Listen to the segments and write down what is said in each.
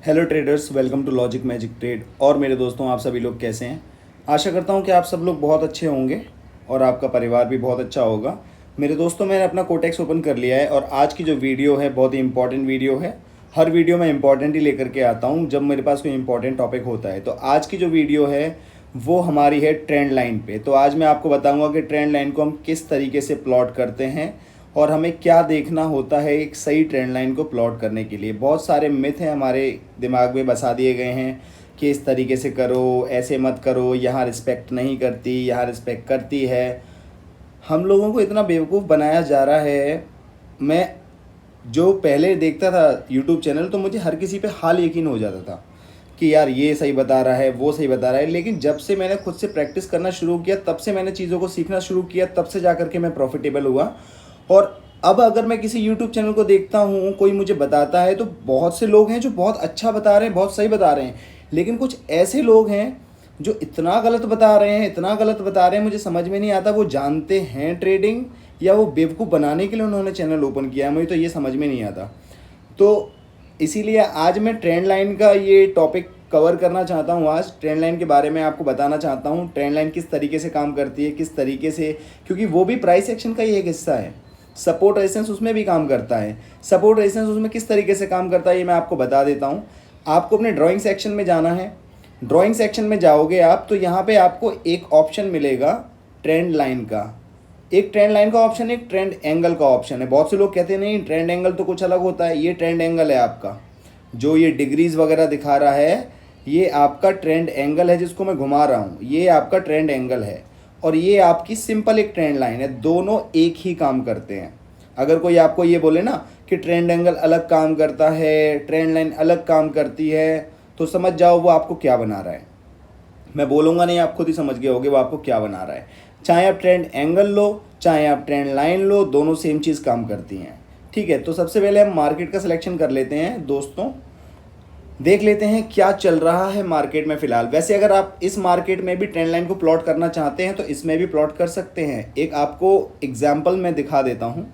Hello traders, welcome to logic magic trade. और मेरे दोस्तों, आप सभी लोग कैसे हैं? आशा करता हूं कि आप सब लोग बहुत अच्छे होंगे और आपका परिवार भी बहुत अच्छा होगा। मेरे दोस्तों, मैंने अपना कोटेक्स ओपन कर लिया है और आज की जो वीडियो है बहुत ही इंपॉर्टेंट वीडियो है। हर वीडियो में इंपॉर्टेंट ही लेकर के आता हूं जब मेरे पास कोई इंपॉर्टेंट टॉपिक होता है। तो आज की जो वीडियो है वो हमारी है ट्रेंड लाइन पे। तो आज मैं आपको बताऊंगा कि ट्रेंड लाइन को हम किस तरीके से प्लॉट करते हैं और हमें क्या देखना होता है एक सही ट्रेंड लाइन को प्लॉट करने के लिए। बहुत सारे मिथ हैं हमारे दिमाग में बसा दिए गए हैं कि इस तरीके से करो, ऐसे मत करो, यहाँ रिस्पेक्ट नहीं करती, यहाँ रिस्पेक्ट करती है। हम लोगों को इतना बेवकूफ़ बनाया जा रहा है। मैं जो पहले देखता था यूट्यूब चैनल, तो मुझे हर किसी पे हाल यकीन हो जाता था कि यार ये सही बता रहा है, वो सही बता रहा है। लेकिन जब से मैंने खुद से प्रैक्टिस करना शुरू किया, तब से मैंने चीज़ों को सीखना शुरू किया, तब से जा करके मैं प्रॉफिटेबल हुआ। और अब अगर मैं किसी यूट्यूब चैनल को देखता हूँ, कोई मुझे बताता है, तो बहुत से लोग हैं जो बहुत अच्छा बता रहे हैं, बहुत सही बता रहे हैं। लेकिन कुछ ऐसे लोग हैं जो इतना गलत बता रहे हैं, इतना गलत बता रहे हैं, मुझे समझ में नहीं आता वो जानते हैं ट्रेडिंग या वो बेवकूफ़ बनाने के लिए उन्होंने चैनल ओपन किया है। मुझे तो ये समझ में नहीं आता। तो इसीलिए आज मैं ट्रेंड लाइन का ये टॉपिक कवर करना चाहता हूँ। आज ट्रेंड लाइन के बारे में आपको बताना चाहता हूँ, ट्रेंड लाइन किस तरीके से काम करती है, किस तरीके से, क्योंकि वो भी प्राइस एक्शन का ही एक हिस्सा है। सपोर्ट रेजिस्टेंस उसमें भी काम करता है। सपोर्ट रेजिस्टेंस उसमें किस तरीके से काम करता है ये मैं आपको बता देता हूँ। आपको अपने ड्राइंग सेक्शन में जाना है। ड्राइंग सेक्शन में जाओगे आप, तो यहाँ पे आपको एक ऑप्शन मिलेगा ट्रेंड लाइन का। एक ट्रेंड लाइन का ऑप्शन, एक ट्रेंड एंगल का ऑप्शन है। बहुत से लोग कहते हैं नहीं, ट्रेंड एंगल तो कुछ अलग होता है। ये ट्रेंड एंगल है आपका, जो ये डिग्रीज वगैरह दिखा रहा है, ये आपका ट्रेंड एंगल है जिसको मैं घुमा रहा हूँ। ये आपका ट्रेंड एंगल है और ये आपकी सिंपल एक ट्रेंड लाइन है। दोनों एक ही काम करते हैं। अगर कोई आपको ये बोले ना कि ट्रेंड एंगल अलग काम करता है, ट्रेंड लाइन अलग काम करती है, तो समझ जाओ वो आपको क्या बना रहा है। मैं बोलूँगा नहीं, आप खुद ही समझ गए होगे वो आपको क्या बना रहा है। चाहे आप ट्रेंड एंगल लो, चाहे आप ट्रेंड लाइन लो, दोनों सेम चीज़ काम करती हैं। ठीक है, तो सबसे पहले हम मार्केट का सिलेक्शन कर लेते हैं दोस्तों। देख लेते हैं क्या चल रहा है मार्केट में फ़िलहाल। वैसे अगर आप इस मार्केट में भी ट्रेंड लाइन को प्लॉट करना चाहते हैं तो इसमें भी प्लॉट कर सकते हैं। एक आपको एग्जाम्पल मैं दिखा देता हूँ।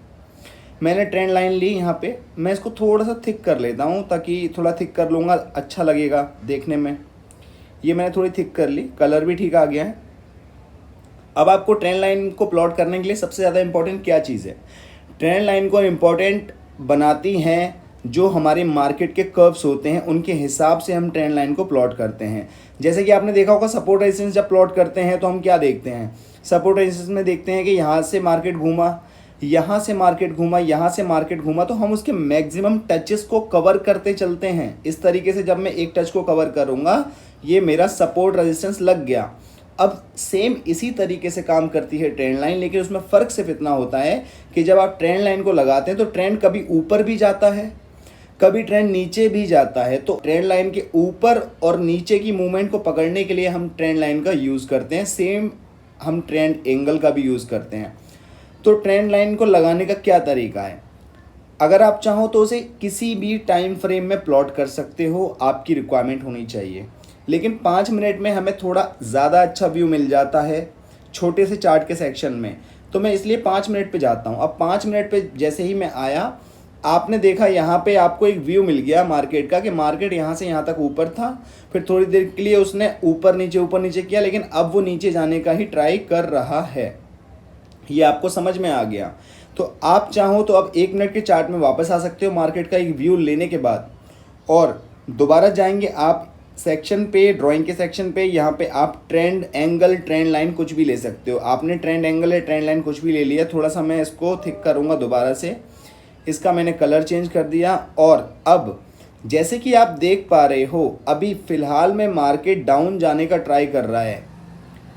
मैंने ट्रेंड लाइन ली यहाँ पे, मैं इसको थोड़ा सा थिक कर लेता हूँ ताकि थोड़ा थिक कर लूँगा अच्छा लगेगा देखने में। ये मैंने थोड़ी थिक कर ली, कलर भी ठीक आ गया है। अब आपको ट्रेंड लाइन को प्लॉट करने के लिए सबसे ज़्यादा इंपॉर्टेंट क्या चीज़ है? ट्रेंड लाइन को इम्पॉर्टेंट बनाती हैं जो हमारे मार्केट के कर्व्स होते हैं, उनके हिसाब से हम ट्रेंड लाइन को प्लॉट करते हैं। जैसे कि आपने देखा होगा, सपोर्ट रेजिस्टेंस जब प्लॉट करते हैं तो हम क्या देखते हैं? सपोर्ट रेजिस्टेंस में देखते हैं कि यहाँ से मार्केट घूमा, यहाँ से मार्केट घूमा, यहाँ से मार्केट घूमा, तो हम उसके मैक्सिमम टचेस को कवर करते चलते हैं। इस तरीके से जब मैं एक टच को कवर करूँगा, ये मेरा सपोर्ट रेजिस्टेंस लग गया। अब सेम इसी तरीके से काम करती है ट्रेंड लाइन, लेकिन उसमें फ़र्क सिर्फ इतना होता है कि जब आप ट्रेंड लाइन को लगाते हैं तो ट्रेंड कभी ऊपर भी जाता है, कभी ट्रेंड नीचे भी जाता है। तो ट्रेंड लाइन के ऊपर और नीचे की मूवमेंट को पकड़ने के लिए हम ट्रेंड लाइन का यूज़ करते हैं। सेम हम ट्रेंड एंगल का भी यूज़ करते हैं। तो ट्रेंड लाइन को लगाने का क्या तरीका है? अगर आप चाहो तो उसे किसी भी टाइम फ्रेम में प्लॉट कर सकते हो, आपकी रिक्वायरमेंट होनी चाहिए। लेकिन 5 मिनट में हमें थोड़ा ज़्यादा अच्छा व्यू मिल जाता है छोटे से चार्ट के सेक्शन में, तो मैं इसलिए 5 मिनट पे जाता हूँ। अब 5 मिनट पे जैसे ही मैं आया, आपने देखा यहाँ पे आपको एक व्यू मिल गया मार्केट का कि मार्केट यहाँ से यहाँ तक ऊपर था, फिर थोड़ी देर के लिए उसने ऊपर नीचे किया, लेकिन अब वो नीचे जाने का ही ट्राई कर रहा है। ये आपको समझ में आ गया? तो आप चाहो तो अब 1 मिनट के चार्ट में वापस आ सकते हो मार्केट का एक व्यू लेने के बाद, और दोबारा जाएंगे आप सेक्शन पे, ड्राइंग के सेक्शन पे। यहाँ पे आप ट्रेंड एंगल, ट्रेंड लाइन कुछ भी ले सकते हो। आपने ट्रेंड एंगल या ट्रेंड लाइन कुछ भी ले लिया। थोड़ा सा मैं इसको थिक करूँगा दोबारा से, इसका मैंने कलर चेंज कर दिया। और अब जैसे कि आप देख पा रहे हो, अभी फ़िलहाल में मार्केट डाउन जाने का ट्राई कर रहा है।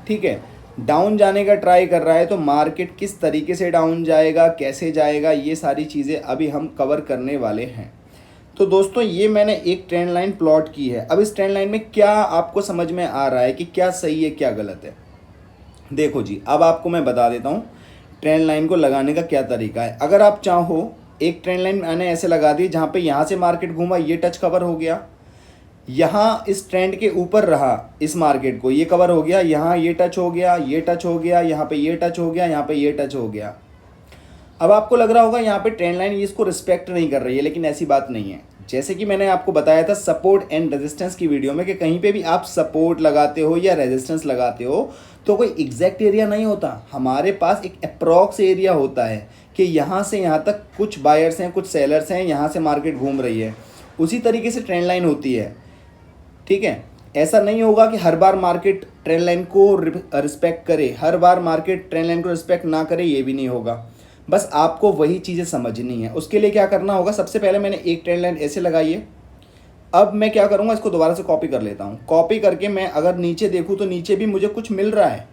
ठीक है, डाउन जाने का ट्राई कर रहा है। तो मार्केट किस तरीके से डाउन जाएगा, कैसे जाएगा, ये सारी चीज़ें अभी हम कवर करने वाले हैं। तो दोस्तों, ये मैंने एक ट्रेंड लाइन प्लॉट की है। अब इस ट्रेंड लाइन में क्या आपको समझ में आ रहा है कि क्या सही है क्या गलत है? देखो जी, अब आपको मैं बता देता हूँ ट्रेंड लाइन को लगाने का क्या तरीका है। अगर आप चाहो, एक ट्रेंड लाइन मैंने ऐसे लगा दी जहाँ पे यहाँ से मार्केट घूमा, ये टच कवर हो गया, यहाँ इस ट्रेंड के ऊपर रहा इस मार्केट को, ये कवर हो गया, यहाँ ये टच हो गया, ये टच हो गया, यहाँ पे ये टच हो गया, यहाँ पे ये टच हो गया। अब आपको लग रहा होगा यहाँ पे ट्रेंड लाइन इसको रिस्पेक्ट नहीं कर रही है, लेकिन ऐसी बात नहीं है। जैसे कि मैंने आपको बताया था सपोर्ट एंड रेजिस्टेंस की वीडियो में कि कहीं पे भी आप सपोर्ट लगाते हो या रेजिस्टेंस लगाते हो तो कोई एग्जैक्ट एरिया नहीं होता, हमारे पास एक अप्रॉक्स एरिया होता है कि यहाँ से यहाँ तक कुछ बायर्स हैं, कुछ सेलर्स हैं, यहाँ से मार्केट घूम रही है। उसी तरीके से ट्रेंड लाइन होती है, ठीक है। ऐसा नहीं होगा कि हर बार मार्केट ट्रेंड लाइन को रिस्पेक्ट करे, हर बार मार्केट ट्रेंड लाइन को रिस्पेक्ट ना करे, ये भी नहीं होगा। बस आपको वही चीज़ें समझनी है। उसके लिए क्या करना होगा, सबसे पहले मैंने एक ट्रेंड लाइन ऐसे लगाई है। अब मैं क्या करूँगा, इसको दोबारा से कॉपी कर लेता हूँ। कॉपी करके मैं अगर नीचे देखूँ तो नीचे भी मुझे कुछ मिल रहा है,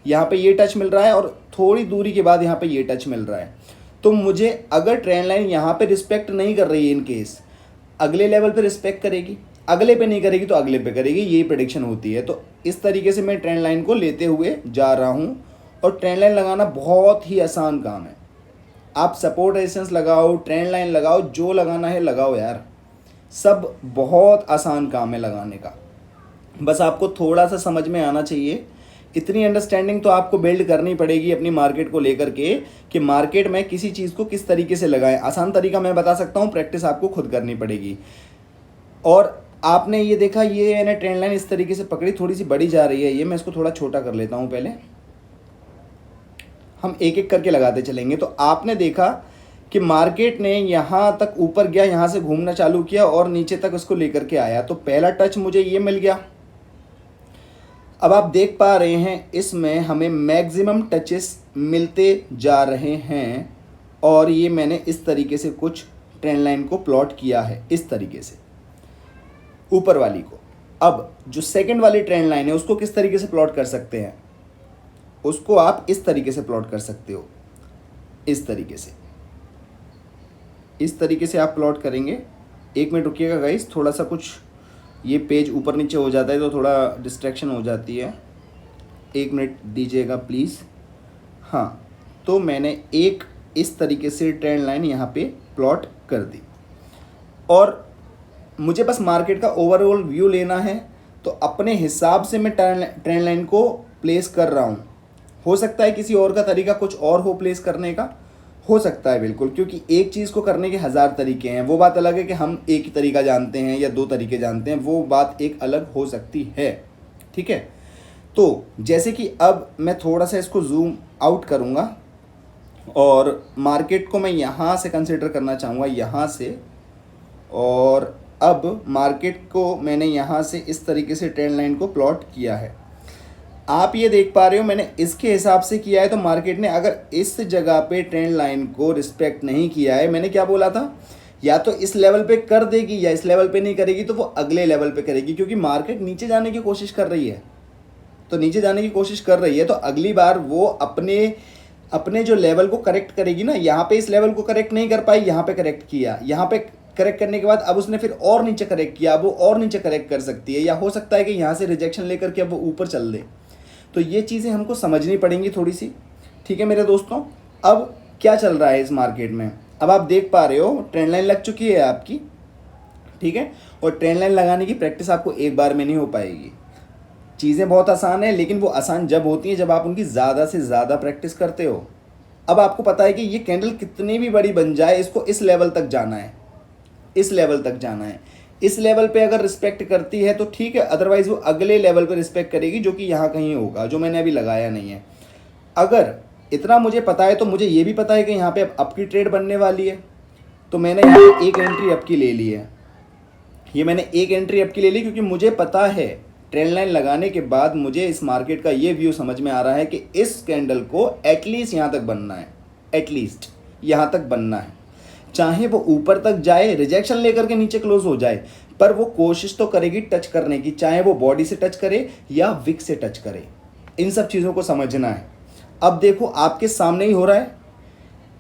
यहाँ पे ये टच मिल रहा है और थोड़ी दूरी के बाद यहाँ पे ये टच मिल रहा है। तो मुझे अगर ट्रेंड लाइन यहाँ पे रिस्पेक्ट नहीं कर रही है, इन केस अगले लेवल पे रिस्पेक्ट करेगी, अगले पे नहीं करेगी तो अगले पे करेगी, यही प्रेडिक्शन होती है। तो इस तरीके से मैं ट्रेंड लाइन को लेते हुए जा रहा हूँ। और ट्रेंड लाइन लगाना बहुत ही आसान काम है। आप सपोर्ट रेजिस्टेंस लगाओ, ट्रेंड लाइन लगाओ, जो लगाना है लगाओ यार, सब बहुत आसान काम है लगाने का। बस आपको थोड़ा सा समझ में आना चाहिए। इतनी अंडरस्टैंडिंग तो आपको बिल्ड करनी पड़ेगी अपनी मार्केट को लेकर के कि मार्केट में किसी चीज़ को किस तरीके से लगाएं। आसान तरीका मैं बता सकता हूँ, प्रैक्टिस आपको खुद करनी पड़ेगी। और आपने ये देखा, ये मैंने ट्रेंड लाइन इस तरीके से पकड़ी, थोड़ी सी बड़ी जा रही है ये, मैं इसको थोड़ा छोटा कर लेता हूँ। पहले हम एक एक करके लगाते चलेंगे। तो आपने देखा कि मार्केट ने यहाँ तक ऊपर गया, यहाँ से घूमना चालू किया और नीचे तक उसको लेकर के आया। तो पहला टच मुझे ये मिल गया। अब आप देख पा रहे हैं इसमें हमें मैक्सिमम टचेस मिलते जा रहे हैं। और ये मैंने इस तरीके से कुछ ट्रेंड लाइन को प्लॉट किया है, इस तरीके से ऊपर वाली को। अब जो सेकंड वाली ट्रेंड लाइन है उसको किस तरीके से प्लॉट कर सकते हैं, उसको आप इस तरीके से प्लॉट कर सकते हो, इस तरीके से। इस तरीके से आप प्लॉट करेंगे। एक मिनट रुकिएगा गाइस, थोड़ा सा कुछ ये पेज ऊपर नीचे हो जाता है तो थोड़ा डिस्ट्रैक्शन हो जाती है, एक मिनट दीजिएगा प्लीज़। हाँ, तो मैंने एक इस तरीके से ट्रेंड लाइन यहाँ पे प्लॉट कर दी और मुझे बस मार्केट का ओवरऑल व्यू लेना है। तो अपने हिसाब से मैं ट्रेंड लाइन को प्लेस कर रहा हूँ। हो सकता है किसी और का तरीका कुछ और हो प्लेस करने का, हो सकता है बिल्कुल, क्योंकि एक चीज़ को करने के हज़ार तरीके हैं। वो बात अलग है कि हम एक ही तरीका जानते हैं या दो तरीके जानते हैं, वो बात एक अलग हो सकती है, ठीक है। तो जैसे कि अब मैं थोड़ा सा इसको जूम आउट करूँगा और मार्केट को मैं यहाँ से कंसिडर करना चाहूँगा, यहाँ से। और अब मार्केट को मैंने यहाँ से इस तरीके से ट्रेंड लाइन को प्लॉट किया है। आप ये देख पा रहे हो मैंने इसके हिसाब से किया है। तो मार्केट ने अगर इस जगह पे ट्रेंड लाइन को रिस्पेक्ट नहीं किया है, मैंने क्या बोला था, या तो इस लेवल पे कर देगी या इस लेवल पे नहीं करेगी, तो वो अगले लेवल पे करेगी। क्योंकि मार्केट नीचे जाने की कोशिश कर रही है, तो नीचे जाने की कोशिश कर रही है तो अगली बार वो अपने जो लेवल को करेक्ट करेगी ना। यहाँ पे इस लेवल को करेक्ट नहीं कर पाई, यहाँ पे करेक्ट किया, यहाँ पे करेक्ट करने के बाद अब उसने फिर और नीचे करेक्ट किया, अब वो और नीचे करेक्ट कर सकती है, या हो सकता है कि यहाँ से रिजेक्शन लेकर के अब वो ऊपर चल दे। तो ये चीज़ें हमको समझनी पड़ेंगी थोड़ी सी, ठीक है मेरे दोस्तों। अब क्या चल रहा है इस मार्केट में, अब आप देख पा रहे हो ट्रेंड लाइन लग चुकी है आपकी, ठीक है। और ट्रेंड लाइन लगाने की प्रैक्टिस आपको एक बार में नहीं हो पाएगी। चीज़ें बहुत आसान है, लेकिन वो आसान जब होती हैं जब आप उनकी ज़्यादा से ज़्यादा प्रैक्टिस करते हो। अब आपको पता है कि ये कैंडल कितनी भी बड़ी बन जाए, इसको इस लेवल तक जाना है, इस लेवल तक जाना है। इस लेवल पे अगर रिस्पेक्ट करती है तो ठीक है, अदरवाइज वो अगले लेवल पे रिस्पेक्ट करेगी जो कि यहाँ कहीं होगा, जो मैंने अभी लगाया नहीं है। अगर इतना मुझे पता है तो मुझे ये भी पता है कि यहाँ पे अप की ट्रेड बनने वाली है। तो मैंने यहाँ पे एक एंट्री अप की ले ली है, ये मैंने एक एंट्री अप की ले ली क्योंकि मुझे पता है ट्रेंड लाइन लगाने के बाद मुझे इस मार्केट का ये व्यू समझ में आ रहा है कि इस कैंडल को एटलीस्ट यहाँ तक बनना है, एटलीस्ट यहाँ तक बनना है। चाहे वो ऊपर तक जाए, रिजेक्शन लेकर के नीचे क्लोज हो जाए, पर वो कोशिश तो करेगी टच करने की, चाहे वो बॉडी से टच करे या विक से टच करे। इन सब चीज़ों को समझना है। अब देखो आपके सामने ही हो रहा है,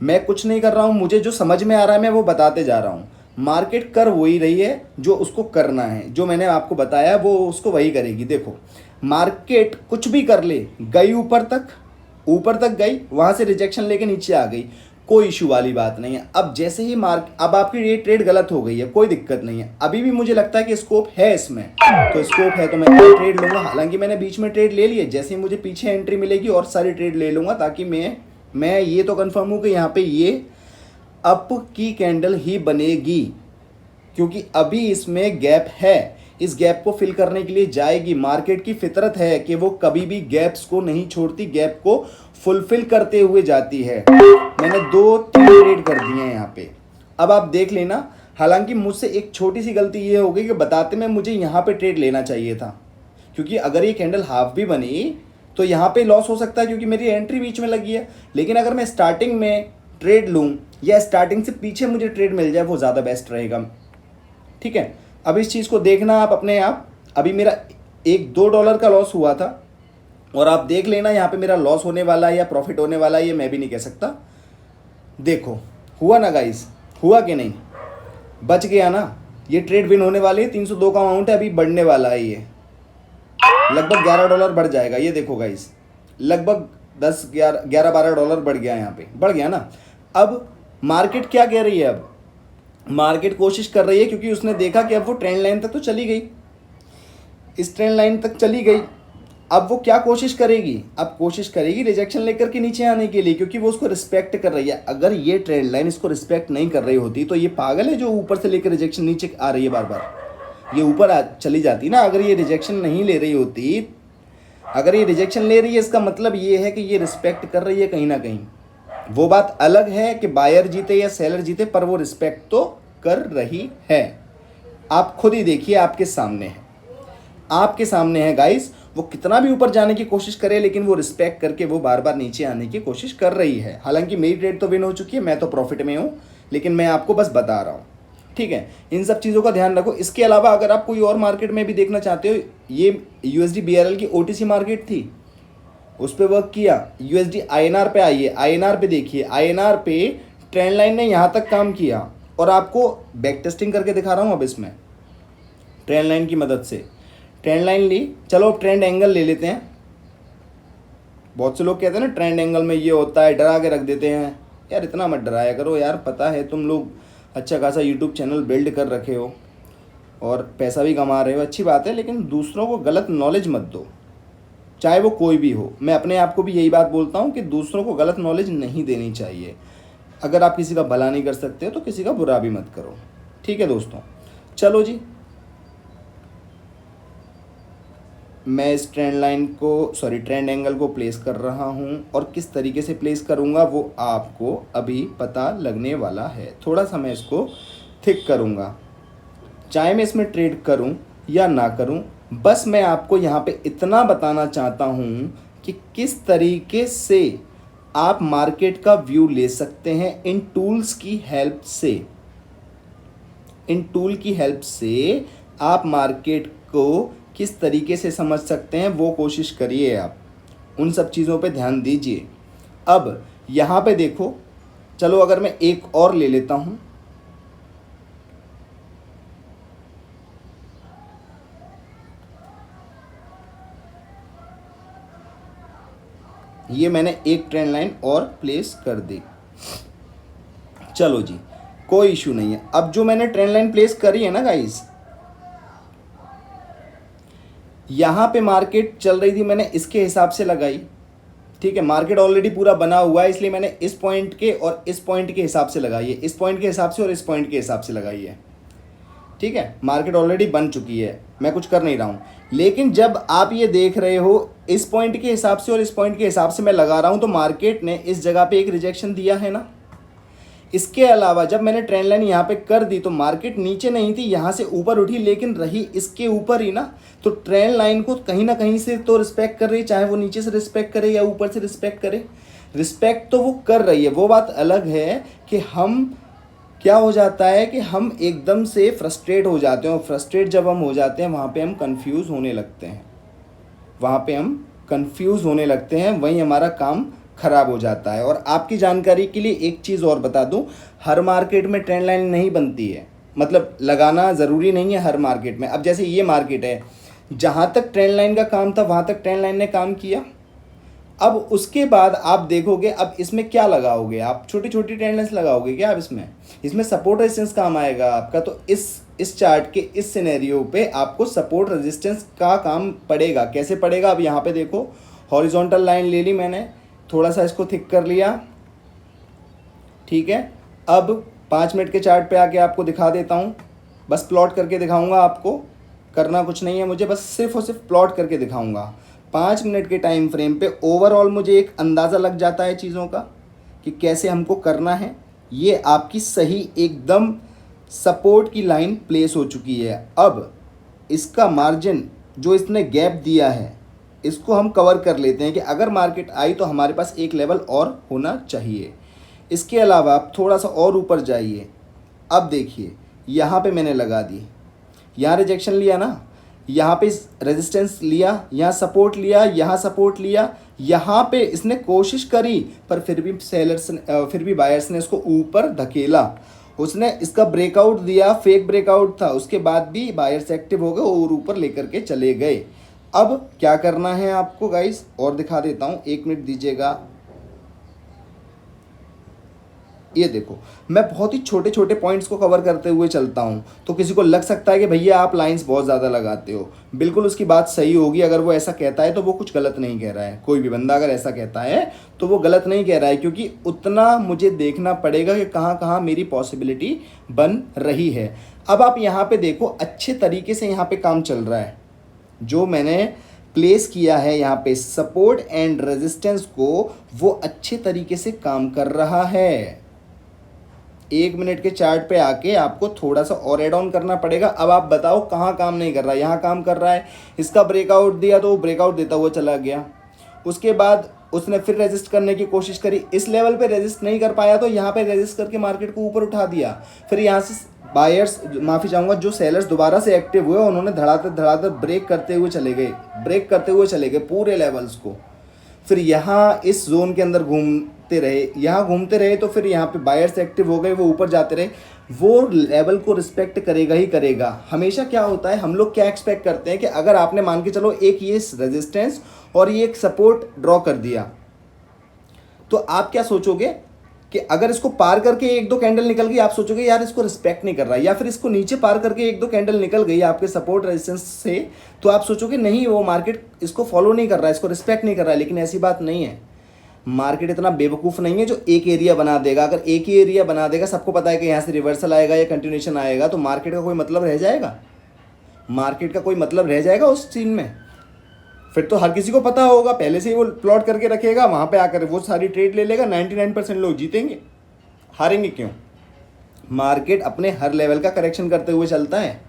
मैं कुछ नहीं कर रहा हूँ, मुझे जो समझ में आ रहा है मैं वो बताते जा रहा हूँ। मार्केट कर वही रही है जो उसको करना है, जो मैंने आपको बताया वो उसको वही करेगी। देखो मार्केट कुछ भी कर ले, गई ऊपर तक गई, वहाँ से रिजेक्शन लेके नीचे आ गई, कोई इशू वाली बात नहीं है। अब जैसे ही अब आपकी ये ट्रेड गलत हो गई है, कोई दिक्कत नहीं है, अभी भी मुझे लगता है कि स्कोप है इसमें, तो स्कोप है तो मैं ये ट्रेड लूँगा। हालांकि मैंने बीच में ट्रेड ले ली है, जैसे ही मुझे पीछे एंट्री मिलेगी और सारी ट्रेड ले लूँगा, ताकि मैं ये तो कन्फर्म हूँ कि यहाँ पे ये अप की कैंडल ही बनेगी, क्योंकि अभी इसमें गैप है। इस गैप को फिल करने के लिए जाएगी। मार्केट की फितरत है कि वो कभी भी गैप्स को नहीं छोड़ती, गैप को फुलफिल करते हुए जाती है। मैंने 2-3 ट्रेड कर दिए हैं यहाँ पे, अब आप देख लेना। हालांकि मुझसे एक छोटी सी गलती ये हो गई कि बताते में मुझे यहाँ पे ट्रेड लेना चाहिए था, क्योंकि अगर ये कैंडल हाफ भी बनी तो यहाँ पे लॉस हो सकता है, क्योंकि मेरी एंट्री बीच में लगी है। लेकिन अगर मैं स्टार्टिंग में ट्रेड लूँ या स्टार्टिंग से पीछे मुझे ट्रेड मिल जाए, वो ज़्यादा बेस्ट रहेगा। ठीक है, अब इस चीज़ को देखना आप अपने आप। अभी मेरा $1-2 का लॉस हुआ था, और आप देख लेना यहाँ पे मेरा लॉस होने वाला है या प्रॉफिट होने वाला है, ये मैं भी नहीं कह सकता। देखो हुआ ना गाइस, हुआ कि नहीं, बच गया ना। ये ट्रेड विन होने वाली है। 302 का अमाउंट है, अभी बढ़ने वाला है। ये लगभग $11 बढ़ जाएगा। ये देखो गाइस, लगभग 10-11-12 बढ़ गया, यहाँ पे बढ़ गया ना। अब मार्केट क्या कह रही है, अब मार्केट कोशिश कर रही है, क्योंकि उसने देखा कि अब वो ट्रेंड लाइन तक तो चली गई, इस ट्रेंड लाइन तक चली गई। अब वो क्या कोशिश करेगी, अब कोशिश करेगी रिजेक्शन लेकर के नीचे आने के लिए, क्योंकि वो उसको रिस्पेक्ट कर रही है। अगर ये ट्रेंड लाइन इसको रिस्पेक्ट नहीं कर रही होती तो ये पागल है जो ऊपर से लेकर रिजेक्शन नीचे आ रही है बार बार, ये ऊपर चली जाती ना। अगर ये रिजेक्शन नहीं ले रही होती, अगर ये रिजेक्शन ले रही है, इसका मतलब ये है कि ये रिस्पेक्ट कर रही है कहीं ना कहीं। वो बात अलग है कि बायर जीते या सेलर जीते, पर वो रिस्पेक्ट तो कर रही है। आप खुद ही देखिए, आपके सामने है, आपके सामने है गाइस। वो कितना भी ऊपर जाने की कोशिश करे, लेकिन वो रिस्पेक्ट करके वो बार बार नीचे आने की कोशिश कर रही है। हालांकि मेरी ट्रेड तो विन हो चुकी है, मैं तो प्रॉफिट में हूँ, लेकिन मैं आपको बस बता रहा हूँ। ठीक है, इन सब चीज़ों का ध्यान रखो। इसके अलावा अगर आप कोई और मार्केट में भी देखना चाहते हो, ये USD BRL की OTC मार्केट थी, उस पर वर्क किया। USD INR पे आइए, INR पे देखिए, INR पे ट्रेंड लाइन ने यहाँ तक काम किया, और आपको बैक टेस्टिंग करके दिखा रहा हूँ। अब इसमें ट्रेंड लाइन की मदद से ट्रेंड लाइन ली, चलो ट्रेंड एंगल ले लेते हैं। बहुत से लोग कहते हैं ना ट्रेंड एंगल में ये होता है, डरा के रख देते हैं। यार इतना मत डराया करो यार, पता है तुम लोग अच्छा खासा यूट्यूब चैनल बिल्ड कर रखे हो और पैसा भी कमा रहे हो, अच्छी बात है, लेकिन दूसरों को गलत नॉलेज मत दो, चाहे वो कोई भी हो। मैं अपने आप को भी यही बात बोलता हूँ कि दूसरों को गलत नॉलेज नहीं देनी चाहिए। अगर आप किसी का भला नहीं कर सकते हो तो किसी का बुरा भी मत करो। ठीक है दोस्तों, चलो जी, मैं इस ट्रेंड एंगल को प्लेस कर रहा हूँ, और किस तरीके से प्लेस करूँगा वो आपको अभी पता लगने वाला है। थोड़ा सा मैं इसको थिक करूँगा, चाहे मैं इसमें ट्रेड करूँ या ना करूँ, बस मैं आपको यहाँ पे इतना बताना चाहता हूँ कि किस तरीके से आप मार्केट का व्यू ले सकते हैं इन टूल्स की हेल्प से। इन टूल की हेल्प से आप मार्केट को किस तरीके से समझ सकते हैं, वो कोशिश करिए। आप उन सब चीज़ों पे ध्यान दीजिए। अब यहाँ पे देखो, चलो अगर मैं एक और ले लेता हूँ, ये मैंने एक ट्रेंड लाइन और प्लेस कर दी। चलो जी, कोई इशू नहीं है। अब जो मैंने ट्रेंड लाइन प्लेस करी है ना गाइस, यहाँ पे मार्केट चल रही थी, मैंने इसके हिसाब से लगाई। ठीक है, मार्केट ऑलरेडी पूरा बना हुआ है, इसलिए मैंने इस पॉइंट के और इस पॉइंट के हिसाब से लगाई है, इस पॉइंट के हिसाब से और इस पॉइंट के हिसाब से लगाई है। ठीक है, मार्केट ऑलरेडी बन चुकी है, मैं कुछ कर नहीं रहा हूँ। लेकिन जब आप ये देख रहे हो इस पॉइंट के हिसाब से और इस पॉइंट के हिसाब से मैं लगा रहा हूँ, तो मार्केट ने इस जगह पे एक रिजेक्शन दिया है ना। इसके अलावा जब मैंने ट्रेंड लाइन यहाँ पे कर दी तो मार्केट नीचे नहीं थी, यहाँ से ऊपर उठी, लेकिन रही इसके ऊपर ही ना। तो ट्रेंड लाइन को कहीं ना कहीं से तो रिस्पेक्ट कर रही है, चाहे वो नीचे से रिस्पेक्ट करे या ऊपर से रिस्पेक्ट करे, रिस्पेक्ट तो वो कर रही है। वो बात अलग है कि हम क्या हो जाता है कि हम एकदम से फ्रस्ट्रेट हो जाते हैं, और फ्रस्ट्रेट जब हम हो जाते हैं वहाँ पे हम कंफ्यूज होने लगते हैं, वहाँ पे हम कंफ्यूज होने लगते हैं, वहीं हमारा काम ख़राब हो जाता है। और आपकी जानकारी के लिए एक चीज़ और बता दूं, हर मार्केट में ट्रेंड लाइन नहीं बनती है, मतलब लगाना ज़रूरी नहीं है हर मार्केट में। अब जैसे ये मार्केट है, जहाँ तक ट्रेंड लाइन का काम था वहाँ तक ट्रेंड लाइन ने काम किया। अब उसके बाद आप देखोगे, अब इसमें क्या लगाओगे आप, छोटी छोटी ट्रेंड लाइन्स लगाओगे क्या आप इसमें सपोर्ट रेजिस्टेंस काम आएगा आपका। तो इस चार्ट के इस सिनेरियो पे आपको सपोर्ट रेजिस्टेंस का काम पड़ेगा। कैसे पड़ेगा, अब यहाँ पे देखो, हॉरिजॉन्टल लाइन ले ली मैंने, थोड़ा सा इसको थिक कर लिया। ठीक है, अब 5 मिनट के चार्ट पे आके आपको दिखा देता हूँ। बस प्लॉट करके दिखाऊंगा आपको, करना कुछ नहीं है मुझे, बस सिर्फ और सिर्फ प्लॉट करके दिखाऊंगा। 5 मिनट के टाइम फ्रेम पे ओवरऑल मुझे एक अंदाज़ा लग जाता है चीज़ों का कि कैसे हमको करना है। ये आपकी सही एकदम सपोर्ट की लाइन प्लेस हो चुकी है। अब इसका मार्जिन जो इसने गैप दिया है इसको हम कवर कर लेते हैं कि अगर मार्केट आई तो हमारे पास एक लेवल और होना चाहिए। इसके अलावा आप थोड़ा सा और ऊपर जाइए। अब देखिए यहाँ पे मैंने लगा दी, यहाँ रिजेक्शन लिया ना, यहाँ पे रेजिस्टेंस लिया, यहाँ सपोर्ट लिया, यहाँ सपोर्ट लिया, यहाँ पे इसने कोशिश करी पर फिर भी बायर्स ने इसको ऊपर धकेला। उसने इसका ब्रेकआउट दिया, फेक ब्रेकआउट था, उसके बाद भी बायर्स एक्टिव हो गए और ऊपर लेकर के चले गए। अब क्या करना है आपको गाइस, और दिखा देता हूँ, 1 मिनट दीजिएगा। ये देखो मैं बहुत ही छोटे छोटे पॉइंट्स को कवर करते हुए चलता हूँ, तो किसी को लग सकता है कि भैया आप लाइंस बहुत ज़्यादा लगाते हो। बिल्कुल उसकी बात सही होगी, अगर वो ऐसा कहता है तो वो कुछ गलत नहीं कह रहा है। कोई भी बंदा अगर ऐसा कहता है तो वो गलत नहीं कह रहा है, क्योंकि उतना मुझे देखना पड़ेगा कि कहाँ कहाँ मेरी पॉसिबिलिटी बन रही है। अब आप यहाँ पर देखो अच्छे तरीके से यहाँ पर काम चल रहा है। जो मैंने प्लेस किया है यहाँ पे सपोर्ट एंड रेजिस्टेंस को, वो अच्छे तरीके से काम कर रहा है। 1 मिनट के चार्ट पे आके आपको थोड़ा सा और एड ऑन करना पड़ेगा। अब आप बताओ कहाँ काम नहीं कर रहा है? यहाँ काम कर रहा है। इसका ब्रेकआउट दिया तो वो ब्रेकआउट देता हुआ चला गया। उसके बाद उसने फिर रेजिस्ट करने की कोशिश करी, इस लेवल पे रेजिस्ट नहीं कर पाया तो यहाँ पे रेजिस्ट करके मार्केट को ऊपर उठा दिया। फिर यहाँ से बायर्स, माफ़ी चाहूँगा, जो सेलर्स दोबारा से एक्टिव हुए उन्होंने धड़ाधड़ ब्रेक करते हुए चले गए पूरे लेवल्स को। फिर यहाँ इस जोन के अंदर घूमते रहे तो फिर यहाँ पे बायर्स एक्टिव हो गए, वो ऊपर जाते रहे। वो लेवल को रिस्पेक्ट करेगा ही करेगा। हमेशा क्या होता है, हम लोग क्या एक्सपेक्ट करते हैं कि अगर आपने मान के चलो एक ये रेजिस्टेंस और ये एक सपोर्ट ड्रॉ कर दिया, तो आप क्या सोचोगे कि अगर इसको पार करके 1-2 कैंडल निकल गई, आप सोचोगे यार इसको रिस्पेक्ट नहीं कर रहा है। या फिर इसको नीचे पार करके 1-2 कैंडल निकल गई आपके सपोर्ट रेजिस्टेंस से, तो आप सोचोगे नहीं वो मार्केट इसको फॉलो नहीं कर रहा है, इसको रिस्पेक्ट नहीं कर रहा है। लेकिन ऐसी बात नहीं है। मार्केट इतना बेवकूफ़ नहीं है जो एक एरिया बना देगा। अगर एक ही एरिया बना देगा, सबको पता है कि यहाँ से रिवर्सल आएगा या कंटिन्यूएशन आएगा, तो मार्केट का कोई मतलब रह जाएगा? मार्केट का कोई मतलब रह जाएगा उस सीन में? फिर तो हर किसी को पता होगा, पहले से ही वो प्लॉट करके रखेगा, वहाँ पे आकर वो सारी ट्रेड ले लेगा। 99% लोग जीतेंगे, हारेंगे क्यों? मार्केट अपने हर लेवल का करेक्शन करते हुए चलता है,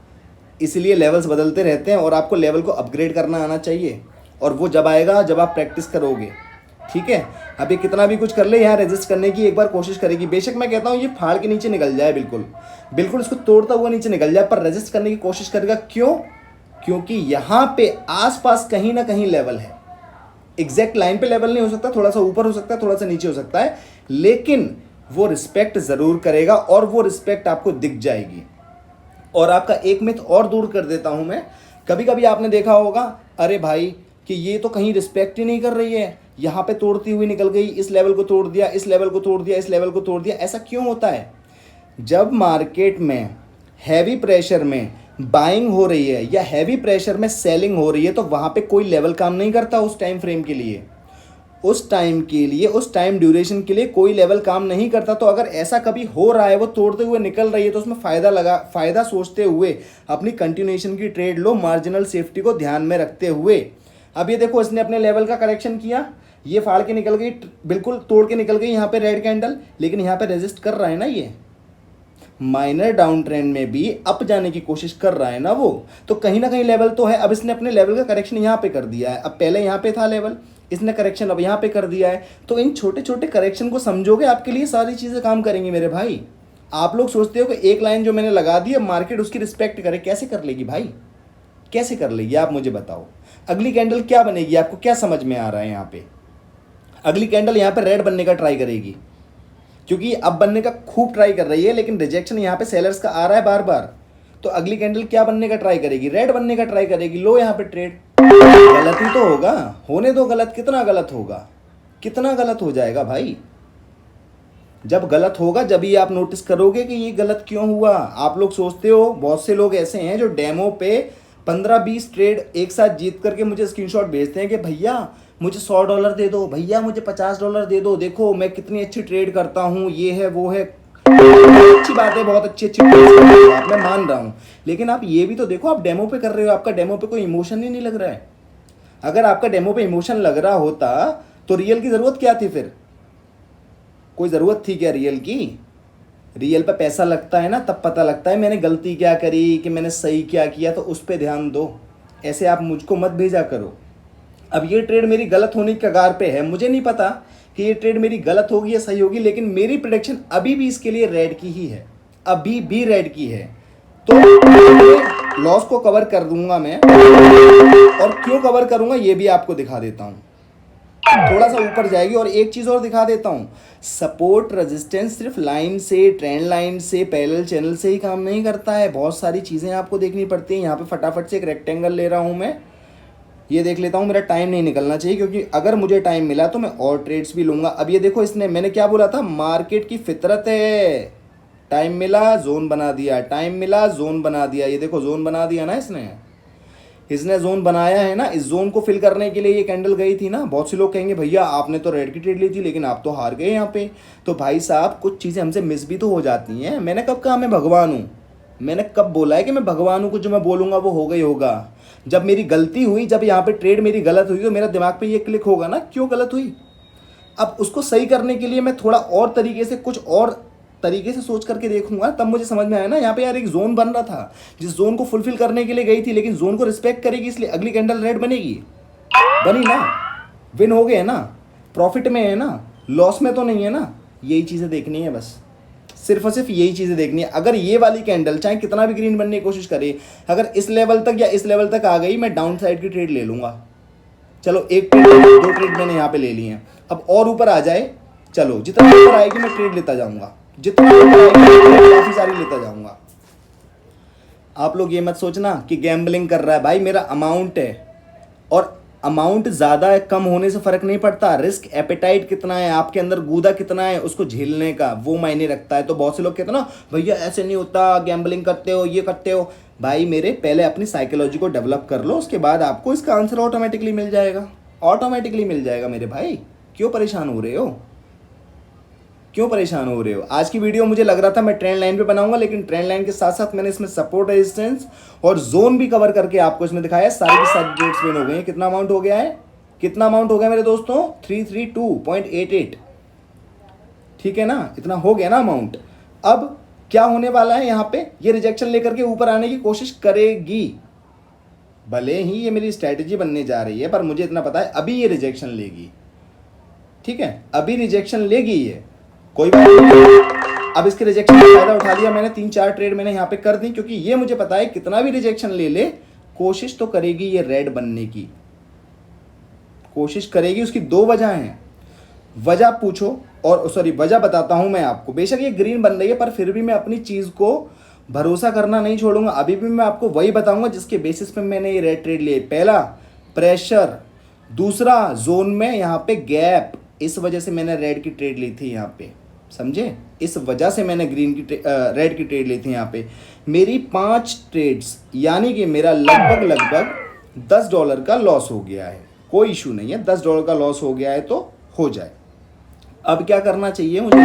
इसलिए लेवल्स बदलते रहते हैं और आपको लेवल को अपग्रेड करना आना चाहिए। और वो जब आएगा जब आप प्रैक्टिस करोगे, ठीक है? अभी कितना भी कुछ कर ले, यहाँ रेजिस्ट करने की एक बार कोशिश करेगी। बेशक मैं कहता हूँ ये फाड़ के नीचे निकल जाए, बिल्कुल इसको तोड़ता हुआ नीचे निकल जाए, पर रेजिस्ट करने की कोशिश करेगा। क्यों? क्योंकि यहाँ पे आसपास कहीं ना कहीं लेवल है। एग्जैक्ट लाइन पे लेवल नहीं हो सकता, थोड़ा सा ऊपर हो सकता है, थोड़ा सा नीचे हो सकता है, लेकिन वो रिस्पेक्ट जरूर करेगा और वो रिस्पेक्ट आपको दिख जाएगी। और आपका एक मिथ और दूर कर देता हूं मैं। कभी कभी आपने देखा होगा, अरे भाई कि ये तो कहीं रिस्पेक्ट ही नहीं कर रही है, यहाँ पे तोड़ती हुई निकल गई, इस लेवल को तोड़ दिया, इस लेवल को तोड़ दिया, इस लेवल को तोड़ दिया। ऐसा क्यों होता है? जब मार्केट में हैवी प्रेशर में बाइंग हो रही है या हैवी प्रेशर में सेलिंग हो रही है, तो वहाँ पे कोई लेवल काम नहीं करता उस टाइम फ्रेम के लिए, उस टाइम ड्यूरेशन के लिए कोई लेवल काम नहीं करता। तो अगर ऐसा कभी हो रहा है, वो तोड़ते हुए निकल रही है, तो उसमें फ़ायदा सोचते हुए अपनी कंटिन्यूएशन की ट्रेड लो, मार्जिनल सेफ्टी को ध्यान में रखते हुए। अब ये देखो, इसने अपने लेवल का करेक्शन किया, ये फाड़ के निकल गई, बिल्कुल तोड़ के निकल गई यहाँ पे रेड कैंडल, लेकिन यहाँ पे रेजिस्ट कर रहा है ना, ये माइनर डाउन ट्रेंड में भी अप जाने की कोशिश कर रहा है ना वो, तो कहीं ना कहीं लेवल तो है। अब इसने अपने लेवल का करेक्शन यहाँ पे कर दिया है। अब पहले यहाँ पे था लेवल, इसने करेक्शन अब यहाँ पे कर दिया है। तो इन छोटे छोटे करेक्शन को समझोगे, आपके लिए सारी चीज़ें काम करेंगी मेरे भाई। आप लोग सोचते हो कि एक लाइन जो मैंने लगा दी है, मार्केट उसकी रिस्पेक्ट करे, कैसे कर लेगी भाई? कैसे कर लेगी आप मुझे बताओ? अगली कैंडल क्या बनेगी? आपको क्या समझ में आ रहा है? यहाँ पे अगली कैंडल यहाँ पे रेड बनने का ट्राई करेगी, क्योंकि अब बनने का खूब ट्राई कर रही है, लेकिन रिजेक्शन यहाँ पे सेलर्स का आ रहा है बार बार। तो अगली कैंडल क्या बनने का ट्राई करेगी? रेड बनने का ट्राई करेगी। लो यहाँ पे ट्रेड गलत ही तो होगा, होने दो गलत। कितना गलत होगा? कितना गलत हो जाएगा भाई? जब गलत होगा जब ही आप नोटिस करोगे कि ये गलत क्यों हुआ। आप लोग सोचते हो, बहुत से लोग ऐसे हैं जो डेमो पे 15-20 ट्रेड एक साथ जीत करके मुझे स्क्रीनशॉट भेजते हैं कि भैया मुझे $100 दे दो, भैया मुझे $50 दे दो, देखो मैं कितनी अच्छी ट्रेड करता हूँ, ये है वो है। अच्छी बात है, बहुत अच्छी अच्छी ट्रेड्स कर रहे हो आप, मैं मान रहा हूँ, लेकिन आप ये भी तो देखो, आप डेमो पे कर रहे हो, आपका डेमो पे कोई इमोशन ही नहीं लग रहा है। अगर आपका डेमो पे इमोशन लग रहा होता तो रियल की जरूरत क्या थी फिर? कोई ज़रूरत थी क्या रियल की? रियल पे पैसा लगता है ना, तब पता लगता है मैंने गलती क्या करी, कि मैंने सही क्या किया, तो उस पर ध्यान दो। ऐसे आप मुझको मत भेजा करो। अब ये ट्रेड मेरी गलत होने की कगार पे है, मुझे नहीं पता कि ये ट्रेड मेरी गलत होगी या सही होगी, लेकिन मेरी प्रेडिक्शन अभी भी इसके लिए रेड की ही है, अभी भी रेड की है। तो लॉस को कवर कर दूंगा मैं, और क्यों कवर करूंगा ये भी आपको दिखा देता हूं। थोड़ा सा ऊपर जाएगी, और एक चीज और दिखा देता हूं, सपोर्ट रेजिस्टेंस सिर्फ लाइन से, ट्रेंड लाइन से, पैरेलल चैनल से ही काम नहीं करता है, बहुत सारी चीजें आपको देखनी पड़ती हैं। यहाँ पे फटाफट से एक रेक्टेंगल ले रहा हूं मैं, ये देख लेता हूँ, मेरा टाइम नहीं निकलना चाहिए, क्योंकि अगर मुझे टाइम मिला तो मैं और ट्रेड्स भी लूंगा। अब ये देखो, इसने, मैंने क्या बोला था, मार्केट की फितरत है, टाइम मिला जोन बना दिया, टाइम मिला जोन बना दिया। ये देखो जोन बना दिया ना इसने जोन बनाया है ना। इस जोन को फिल करने के लिए ये कैंडल गई थी ना। बहुत से लोग कहेंगे भैया आपने तो रेड की ट्रेड ली थी, लेकिन आप तो हार गए यहाँ पे। तो भाई साहब, कुछ चीज़ें हमसे मिस भी तो हो जाती हैं। मैंने कब कहा मैं भगवान हूँ? मैंने कब बोला है कि मैं भगवान हूँ? कुछ जो मैं बोलूँगा वो होगा ही होगा। जब मेरी गलती हुई, जब यहाँ पे ट्रेड मेरी गलत हुई, तो मेरा दिमाग पे ये क्लिक होगा ना, क्यों गलत हुई। अब उसको सही करने के लिए मैं थोड़ा और तरीके से, कुछ और तरीके से सोच करके देखूंगा, तब मुझे समझ में आया ना, यहाँ पे यार एक जोन बन रहा था, जिस जोन को फुलफिल करने के लिए गई थी, लेकिन जोन को रिस्पेक्ट करेगी, इसलिए अगली कैंडल रेड बनेगी। बनी ना, विन हो गए ना, प्रॉफिट में है ना, लॉस में तो नहीं है ना। यही चीज़ें देखनी है बस, सिर्फ और सिर्फ यही चीज़ें देखनी है। अगर ये वाली कैंडल चाहे कितना भी ग्रीन बनने की कोशिश करे, अगर इस लेवल तक या इस लेवल तक आ गई, मैं डाउन साइड की ट्रेड ले लूंगा। चलो एक ट्रेड, दो ट्रेड मैंने यहाँ पे ले ली हैं। अब और ऊपर आ जाए, चलो जितना ऊपर आएगी मैं ट्रेड लेता जाऊंगा, जितना ऊपर आएगी मैं ट्रेड काफी सारी लेता जाऊंगा। आप लोग ये मत सोचना कि गैम्बलिंग कर रहा है, भाई मेरा अमाउंट है, और अमाउंट ज़्यादा कम होने से फ़र्क नहीं पड़ता। रिस्क एपेटाइट कितना है आपके अंदर, गूदा कितना है उसको झेलने का, वो मायने रखता है। तो बहुत से लोग कहते हैं ना भैया ऐसे नहीं होता, गैम्बलिंग करते हो, ये करते हो। भाई मेरे, पहले अपनी साइकोलॉजी को डेवलप कर लो, उसके बाद आपको इसका आंसर ऑटोमेटिकली मिल जाएगा, ऑटोमेटिकली मिल जाएगा मेरे भाई। क्यों परेशान हो रहे हो, क्यों परेशान हो रहे हो? आज की वीडियो मुझे लग रहा था मैं ट्रेंड लाइन पे बनाऊंगा, लेकिन ट्रेंड लाइन के साथ साथ मैंने इसमें सपोर्ट, रेजिस्टेंस और जोन भी कवर करके आपको इसमें दिखाया। सारी की सारी डेट्स विन हो गई हैं। कितना अमाउंट हो गया है, कितना अमाउंट हो गया मेरे दोस्तों? 332.88, ठीक है ना, इतना हो गया ना अमाउंट। अब क्या होने वाला है, यहाँ पे ये रिजेक्शन लेकर के ऊपर आने की कोशिश करेगी। भले ही ये मेरी स्ट्रैटेजी बनने जा रही है, पर मुझे इतना पता है अभी ये रिजेक्शन लेगी, ठीक है, अभी रिजेक्शन लेगी ये, कोई बात नहीं। अब इसके रिजेक्शन का फायदा उठा लिया मैंने, 3-4 ट्रेड मैंने यहाँ पे कर दी, क्योंकि ये मुझे पता है कितना भी रिजेक्शन ले ले, कोशिश तो करेगी ये रेड बनने की, कोशिश करेगी। उसकी दो वजह हैं, वजह पूछो, और सॉरी वजह बताता हूं मैं आपको। बेशक ये ग्रीन बन रही है, पर फिर भी मैं अपनी चीज को भरोसा करना नहीं छोड़ूंगा। अभी भी मैं आपको वही बताऊंगा जिसके बेसिस पे मैंने ये रेड ट्रेड लिए। पहला प्रेशर, दूसरा जोन में यहाँ पे गैप, इस वजह से मैंने रेड की ट्रेड ली थी यहाँ पे, समझे? इस वजह से मैंने ग्रीन की रेड की ट्रेड ली थी यहाँ पे। मेरी 5 ट्रेड्स, यानी कि मेरा लगभग $10 का लॉस हो गया है। कोई इशू नहीं है, $10 का लॉस हो गया है तो हो जाए। अब क्या करना चाहिए मुझे,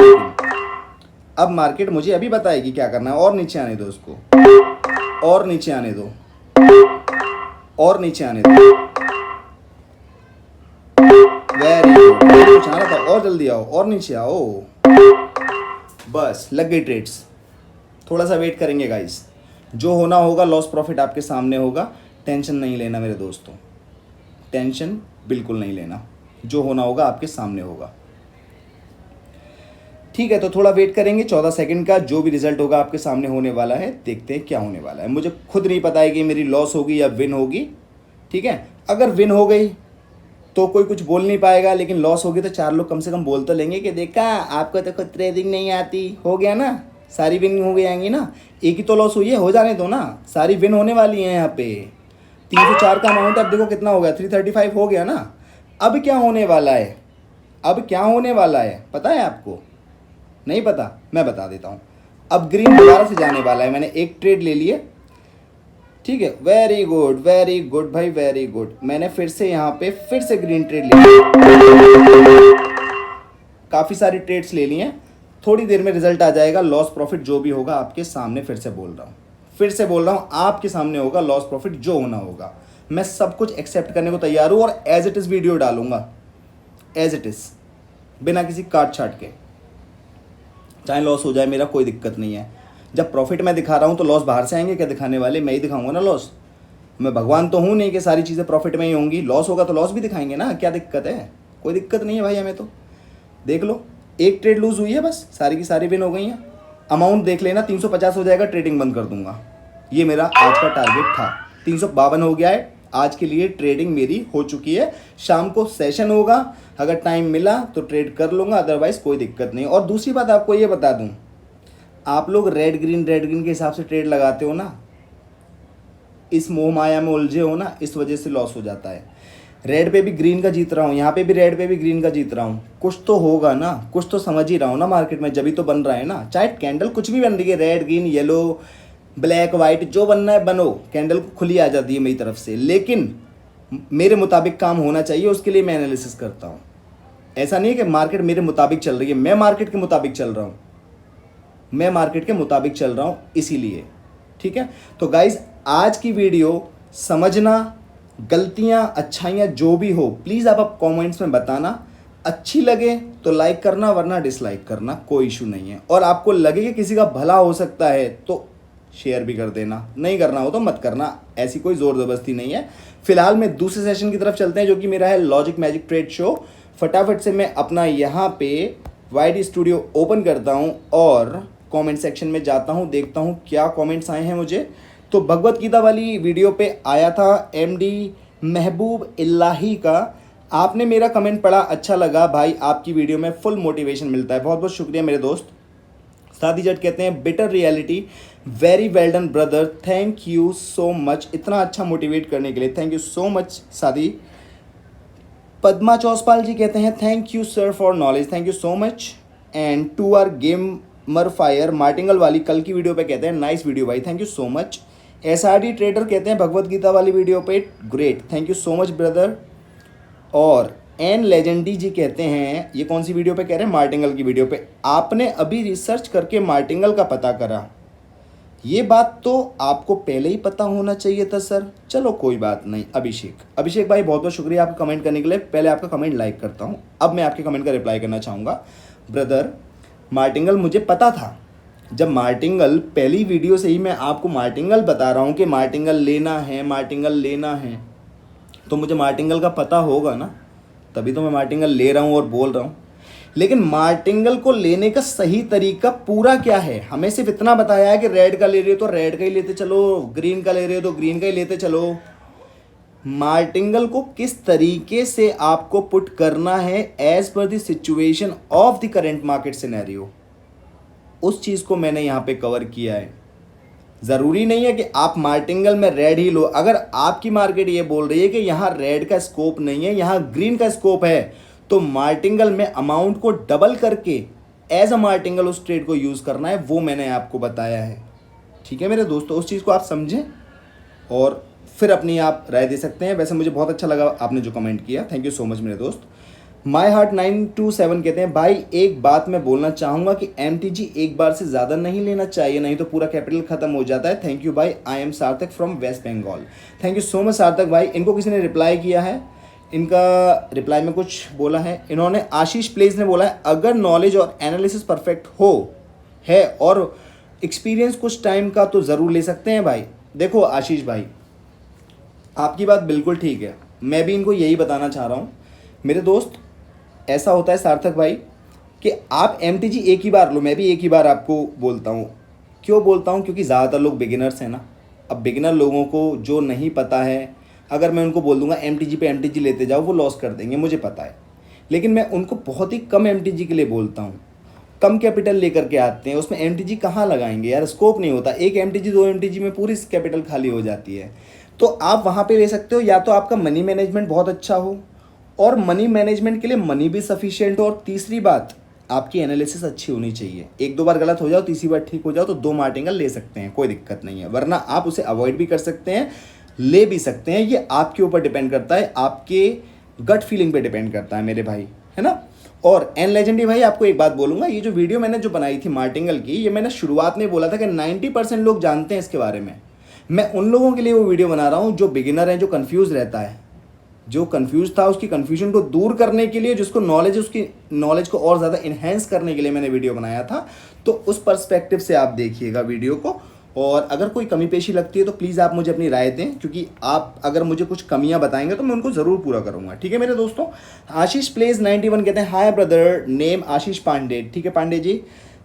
अब मार्केट मुझे अभी बताएगी क्या करना है। और नीचे आने दो उसको, और नीचे आने दो, और नीचे आने दो। वेरी गुड, कुछ आना था, और जल्दी आओ, और नीचे आओ। बस लग गई ट्रेड्स। थोड़ा सा वेट करेंगे गाइस, जो होना होगा, लॉस प्रॉफिट आपके सामने होगा। टेंशन नहीं लेना मेरे दोस्तों, टेंशन बिल्कुल नहीं लेना, जो होना होगा आपके सामने होगा, ठीक है। तो थोड़ा वेट करेंगे, 14 सेकंड का, जो भी रिजल्ट होगा आपके सामने होने वाला है। देखते हैं क्या होने वाला है। मुझे खुद नहीं पता है कि मेरी लॉस होगी या विन होगी, ठीक है। अगर विन हो गई तो कोई कुछ बोल नहीं पाएगा, लेकिन लॉस होगी तो 4 लोग कम से कम बोल तो लेंगे कि देखा आपको तो खुद ट्रेडिंग नहीं आती। हो गया ना, सारी विन हो जाएंगी ना। एक ही तो लॉस हुई है, हो जाने दो ना, सारी विन होने वाली हैं यहाँ पे। 304 का अमाउंट, अब देखो कितना हो गया, 335 हो गया ना। अब क्या होने वाला है, अब क्या होने वाला है पता है आपको? नहीं पता, मैं बता देता हूँ। अब ग्रीन दोबारा से जाने वाला है। मैंने एक ट्रेड ले लिए, ठीक है, वेरी गुड भाई, वेरी गुड। मैंने फिर से यहाँ पे फिर से ग्रीन ट्रेड ले ली, काफ़ी सारी ट्रेड्स ले ली हैं। थोड़ी देर में रिजल्ट आ जाएगा, लॉस प्रॉफिट जो भी होगा आपके सामने, फिर से बोल रहा हूँ आपके सामने होगा लॉस प्रॉफिट जो होना होगा। मैं सब कुछ एक्सेप्ट करने को तैयार हूँ और एज इट इज़ वीडियो डालूंगा, एज इट इज़, बिना किसी काट छाट के। चाहे लॉस हो जाए मेरा कोई दिक्कत नहीं है। जब प्रॉफिट मैं दिखा रहा हूँ तो लॉस बाहर से आएंगे क्या दिखाने वाले? मैं ही दिखाऊंगा ना लॉस। मैं भगवान तो हूँ नहीं कि सारी चीज़ें प्रॉफिट में ही होंगी। लॉस होगा तो लॉस भी दिखाएंगे ना, क्या दिक्कत है? कोई दिक्कत नहीं है भाई हमें तो। देख लो, एक ट्रेड लूज़ हुई है बस, सारी की सारी विन हो गई हैं। अमाउंट देख लेना, 350 हो जाएगा, ट्रेडिंग बंद कर दूंगा। ये मेरा आज का टारगेट था। 352 हो गया है, आज के लिए ट्रेडिंग मेरी हो चुकी है। शाम को सेशन होगा, अगर टाइम मिला तो ट्रेड कर लूँगा, अदरवाइज़ कोई दिक्कत नहीं। और दूसरी बात आपको ये बता दूँ, आप लोग रेड ग्रीन के हिसाब से ट्रेड लगाते हो ना, इस मोह माया में उलझे हो ना, इस वजह से लॉस हो जाता है। रेड पे भी ग्रीन का जीत रहा हूँ, यहाँ पे भी रेड पे भी ग्रीन का जीत रहा हूँ। कुछ तो होगा ना, कुछ तो समझ ही रहा हूँ ना मार्केट में, जब भी तो बन रहा है ना। चाहे कैंडल कुछ भी बन रही है, red green yellow black white, जो बनना है बनो, कैंडल को खुली आ जाती है मेरी तरफ से, लेकिन मेरे मुताबिक काम होना चाहिए, उसके लिए मैं एनालिसिस करता हूँ। ऐसा नहीं है कि मार्केट मेरे मुताबिक चल रही है, मैं मार्केट के मुताबिक चल रहा हूँ, मैं मार्केट के मुताबिक चल रहा हूँ इसीलिए। ठीक है, तो गाइज आज की वीडियो समझना, गलतियाँ अच्छाइयाँ जो भी हो प्लीज़ आप कमेंट्स में बताना। अच्छी लगे तो लाइक करना, वरना डिसलाइक करना, कोई इशू नहीं है। और आपको लगे कि किसी का भला हो सकता है तो शेयर भी कर देना, नहीं करना हो तो मत करना, ऐसी कोई ज़ोर ज़बरदस्ती नहीं है। फिलहाल मैं दूसरे सेशन की तरफ चलते हैं, जो कि मेरा है लॉजिक मैजिक ट्रेड शो। फटाफट से मैं अपना यहाँ पे वाइड स्टूडियो ओपन करता हूँ और कमेंट सेक्शन में जाता हूँ, देखता हूँ क्या कमेंट्स आए हैं मुझे। तो भगवत गीता वाली वीडियो पे आया था एमडी महबूब इल्लाही का, आपने मेरा कमेंट पढ़ा, अच्छा लगा भाई, आपकी वीडियो में फुल मोटिवेशन मिलता है। बहुत बहुत शुक्रिया मेरे दोस्त। सादी जट कहते हैं bitter reality, very well done brother, thank you so much, इतना अच्छा मोटिवेट करने के लिए थैंक यू सो मच सादी। पद्मा चौसपाल जी कहते हैं thank you sir for knowledge, thank you so much. And to R gamer fire martingale वाली कल की वीडियो पे कहते हैं नाइस वीडियो भाई, thank you so much. SRD trader कहते हैं भगवत गीता वाली वीडियो पे great, thank you so much brother. और एन लेजेंडी जी कहते हैं, ये कौन सी वीडियो पे कह रहे हैं? मार्टिंगल की वीडियो पे, आपने अभी रिसर्च करके मार्टिंगल का पता करा, ये बात तो आपको पहले ही पता होना चाहिए था सर। चलो कोई बात नहीं। अभिषेक भाई बहुत बहुत शुक्रिया आपका कमेंट करने के लिए। पहले आपका कमेंट लाइक करता हूँ, अब मैं आपके कमेंट का रिप्लाई करना चाहूँगा। ब्रदर मार्टिंगल मुझे पता था, जब मार्टिंगल पहली वीडियो से ही मैं आपको मार्टिंगल बता रहा हूँ कि मार्टिंगल लेना है, तो मुझे मार्टिंगल का पता होगा ना, तभी तो मैं मार्टिंगल ले रहा हूँ और बोल रहा हूँ। लेकिन मार्टिंगल को लेने का सही तरीका पूरा क्या है? हमें सिर्फ इतना बताया है कि रेड का ले रहे हो तो रेड का ही लेते चलो, ग्रीन का ले रहे हो तो ग्रीन का ही लेते चलो। मार्टिंगल को किस तरीके से आपको पुट करना है as per the situation of the current market scenario, उस चीज़ को मैंने यहाँ पे कवर किया है। ज़रूरी नहीं है कि आप मार्टिंगल में रेड ही लो। अगर आपकी मार्केट ये बोल रही है कि यहाँ रेड का स्कोप नहीं है, यहाँ ग्रीन का स्कोप है, तो मार्टिंगल में अमाउंट को डबल करके एज अ मार्टिंगल उस ट्रेड को यूज़ करना है, वो मैंने आपको बताया है। ठीक है मेरे दोस्तों, उस चीज़ को आप समझें और फिर अपनी आप राय दे सकते हैं। वैसे मुझे बहुत अच्छा लगा आपने जो कमेंट किया, थैंक यू सो मच मेरे दोस्त। माई हार्ट 927 कहते हैं भाई एक बात मैं बोलना चाहूँगा कि MTG एक बार से ज़्यादा नहीं लेना चाहिए, नहीं तो पूरा कैपिटल ख़त्म हो जाता है। थैंक यू भाई, I am Sarthak from West Bengal, thank you so much Sarthak भाई। इनको किसी ने रिप्लाई किया है, इनका रिप्लाई में कुछ बोला है इन्होंने, आशीष प्लेस ने बोला है अगर नॉलेज और एनालिसिस परफेक्ट है और एक्सपीरियंस कुछ टाइम का तो ज़रूर ले सकते हैं भाई। देखो आशीष भाई, आपकी बात बिल्कुल ठीक है, मैं भी इनको यही बताना चाह रहा हूँ मेरे दोस्त। ऐसा होता है सार्थक भाई कि आप MTG एक ही बार लो, मैं भी एक ही बार आपको बोलता हूँ। क्यों बोलता हूँ? क्योंकि ज़्यादातर लोग बिगिनर्स हैं ना। अब बिगिनर लोगों को जो नहीं पता है, अगर मैं उनको बोल दूंगा MTG पे MTG लेते जाओ, वो लॉस कर देंगे, मुझे पता है। लेकिन मैं उनको बहुत ही कम MTG के लिए बोलता हूँ, कम कैपिटल लेकर के आते हैं, उसमें MTG कहाँ लगाएंगे यार, स्कोप नहीं होता। एक MTG 2 MTG में पूरी कैपिटल खाली हो जाती है। तो आप वहाँ पे ले सकते हो, या तो आपका मनी मैनेजमेंट बहुत अच्छा हो, और मनी मैनेजमेंट के लिए मनी भी सफिशिएंट हो, और तीसरी बात आपकी एनालिसिस अच्छी होनी चाहिए। एक दो बार गलत हो जाओ, तीसरी बार ठीक हो जाओ, तो 2 मार्टिंगल ले सकते हैं, कोई दिक्कत नहीं है। वरना आप उसे अवॉइड भी कर सकते हैं, ले भी सकते हैं। ये आपके ऊपर डिपेंड करता है, आपके गट फीलिंग पे डिपेंड करता है मेरे भाई, है ना। और एन लेजेंडरी भाई आपको एक बात बोलूँगा, ये जो वीडियो मैंने जो बनाई थी मार्टिंगल की, ये मैंने शुरुआत में बोला था कि 90% लोग जानते हैं इसके बारे में। मैं उन लोगों के लिए वो वीडियो बना रहा हूँ जो बिगिनर है, जो कंफ्यूज रहता है, जो कंफ्यूज था उसकी कंफ्यूजन को दूर करने के लिए, जिसको नॉलेज, उसकी नॉलेज को और ज़्यादा इन्हेंस करने के लिए मैंने वीडियो बनाया था। तो उस पर्सपेक्टिव से आप देखिएगा वीडियो को, और अगर कोई कमी पेशी लगती है तो प्लीज़ आप मुझे अपनी राय दें, क्योंकि आप अगर मुझे कुछ कमियां बताएंगे तो मैं उनको ज़रूर पूरा करूंगा। ठीक है मेरे दोस्तों। आशीष प्लेज 91 कहते हैं हाय ब्रदर, नेम आशीष पांडे। ठीक है पांडे जी।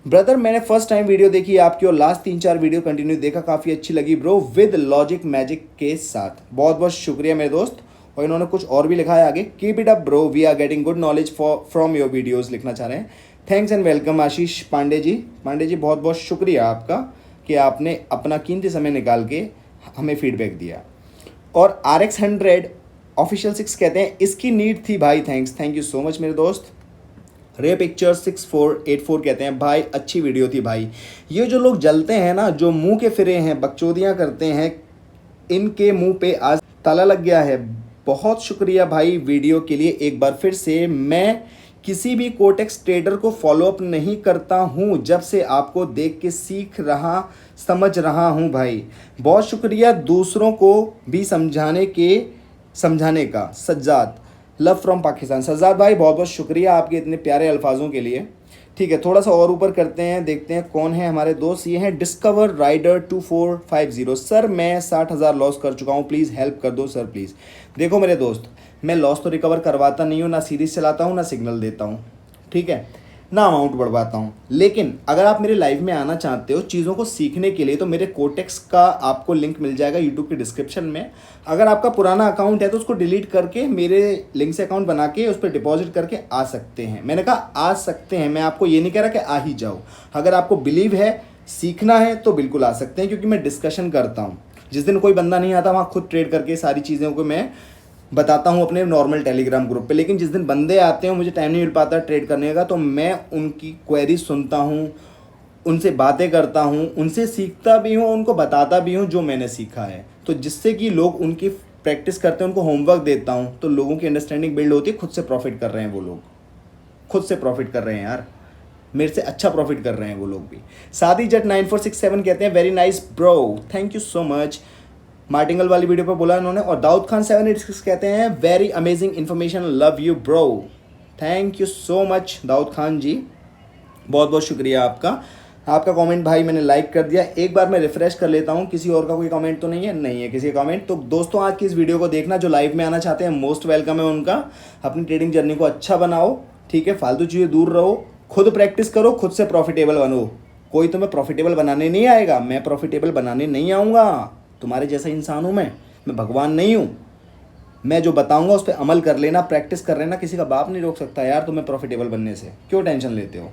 ब्रदर मैंने फर्स्ट टाइम वीडियो देखी आपकी और लास्ट 3-4 वीडियो कंटिन्यू देखा, काफ़ी अच्छी लगी ब्रो, विद लॉजिक मैजिक के साथ। बहुत बहुत शुक्रिया मेरे दोस्त। और इन्होंने कुछ और भी लिखा है आगे, keep it up bro, we are getting good knowledge from your videos, लिखना चाह रहे हैं। Thanks and welcome Ashish Pandey ji. Pandey ji बहुत बहुत शुक्रिया आपका कि आपने अपना कीमती समय निकाल के हमें फीडबैक दिया। और RX100 ऑफिशियल 6 कहते हैं इसकी नीड थी भाई, thanks, thank you so much मेरे दोस्त। रे पिक्चर 6484 कहते हैं भाई अच्छी वीडियो थी भाई। ये जो लोग जलते हैं ना, जो मुंह के फिरे हैं, बकचोदियाँ करते हैं, इनके मुंह पे आज ताला लग गया है। बहुत शुक्रिया भाई वीडियो के लिए एक बार फिर से। मैं किसी भी कोटेक्स ट्रेडर को फॉलोअप नहीं करता हूँ, जब से आपको देख के सीख रहा, समझ रहा हूँ भाई। बहुत शुक्रिया दूसरों को भी समझाने का। Sajjad, love from Pakistan. सज्जाद भाई बहुत बहुत शुक्रिया आपके इतने प्यारे अल्फाजों के लिए। ठीक है, थोड़ा सा और ऊपर करते हैं, देखते हैं कौन है हमारे दोस्त। ये हैं डिस्कवर राइडर 2450। सर मैं 60,000 लॉस कर चुका हूँ, प्लीज़ हेल्प कर दो सर प्लीज़। देखो मेरे दोस्त, मैं लॉस तो रिकवर करवाता नहीं हूँ, ना सीरीज चलाता हूँ, ना सिग्नल देता हूँ, ठीक है, ना अमाउंट बढ़वाता हूँ। लेकिन अगर आप मेरे लाइव में आना चाहते हो चीज़ों को सीखने के लिए, तो मेरे कोटेक्स का आपको लिंक मिल जाएगा यूट्यूब के डिस्क्रिप्शन में। अगर आपका पुराना अकाउंट है तो उसको डिलीट करके मेरे लिंक से अकाउंट बना के उस पर डिपॉजिट करके आ सकते हैं। मैंने कहा आ सकते हैं, मैं आपको ये नहीं कह रहा कि आ ही जाओ। अगर आपको बिलीव है, सीखना है तो बिल्कुल आ सकते हैं, क्योंकि मैं डिस्कशन करता हूँ। जिस दिन कोई बंदा नहीं आता वहाँ खुद ट्रेड करके सारी चीज़ों को मैं बताता हूँ अपने नॉर्मल टेलीग्राम ग्रुप पे। लेकिन जिस दिन बंदे आते हैं, मुझे टाइम नहीं मिल पाता ट्रेड करने का, तो मैं उनकी क्वेरी सुनता हूँ, उनसे बातें करता हूँ, उनसे सीखता भी हूँ, उनको बताता भी हूँ जो मैंने सीखा है। तो जिससे कि लोग उनकी प्रैक्टिस करते हैं, उनको होमवर्क देता हूँ, तो लोगों की अंडरस्टैंडिंग बिल्ड होती है, खुद से प्रॉफिट कर रहे हैं वो लोग, खुद से प्रॉफिट कर रहे हैं यार, मेरे से अच्छा प्रॉफिट कर रहे हैं वो लोग भी। सादी जट 9467 कहते हैं very nice bro, thank you so much. Martingale वाली वीडियो पर बोला इन्होंने। और दाऊद खान 786 कहते हैं very amazing information, love you bro, thank you so much Dawood Khan ji, बहुत बहुत शुक्रिया आपका। आपका कमेंट भाई मैंने लाइक कर दिया। एक बार मैं रिफ्रेश कर लेता हूँ, किसी और का कोई कमेंट तो नहीं है, नहीं है किसी का कमेंट। तो दोस्तों आज की इस वीडियो को देखना, जो लाइव में आना चाहते हैं मोस्ट वेलकम है उनका। अपनी ट्रेडिंग जर्नी को अच्छा बनाओ, ठीक है, फालतू चीज़ें दूर रहो, खुद प्रैक्टिस करो, खुद से प्रॉफिटेबल बनो। कोई तुम्हें प्रॉफिटेबल बनाने नहीं आएगा, मैं प्रॉफिटेबल बनाने नहीं आऊँगा। तुम्हारे जैसा इंसान हूँ मैं भगवान नहीं हूँ। मैं जो बताऊँगा उस पर अमल कर लेना, प्रैक्टिस कर लेना, किसी का बाप नहीं रोक सकता यार तुम्हें प्रॉफिटेबल बनने से, क्यों टेंशन लेते हो।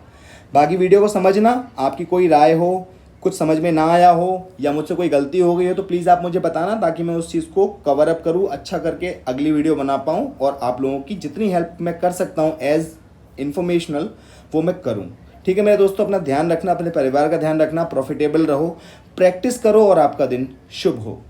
बाकी वीडियो को समझना, आपकी कोई राय हो, कुछ समझ में ना आया हो या मुझसे कोई गलती हो गई हो तो प्लीज़ आप मुझे बताना, ताकि मैं उस चीज़ को कवर अप करूँ, अच्छा करके अगली वीडियो बना पाऊँ और आप लोगों की जितनी हेल्प मैं कर सकता हूँ एज इन्फॉर्मेशनल वो मैं करूँ। ठीक है मेरे दोस्तों, अपना ध्यान रखना, अपने परिवार का ध्यान रखना, प्रॉफिटेबल रहो, प्रैक्टिस करो और आपका दिन शुभ हो।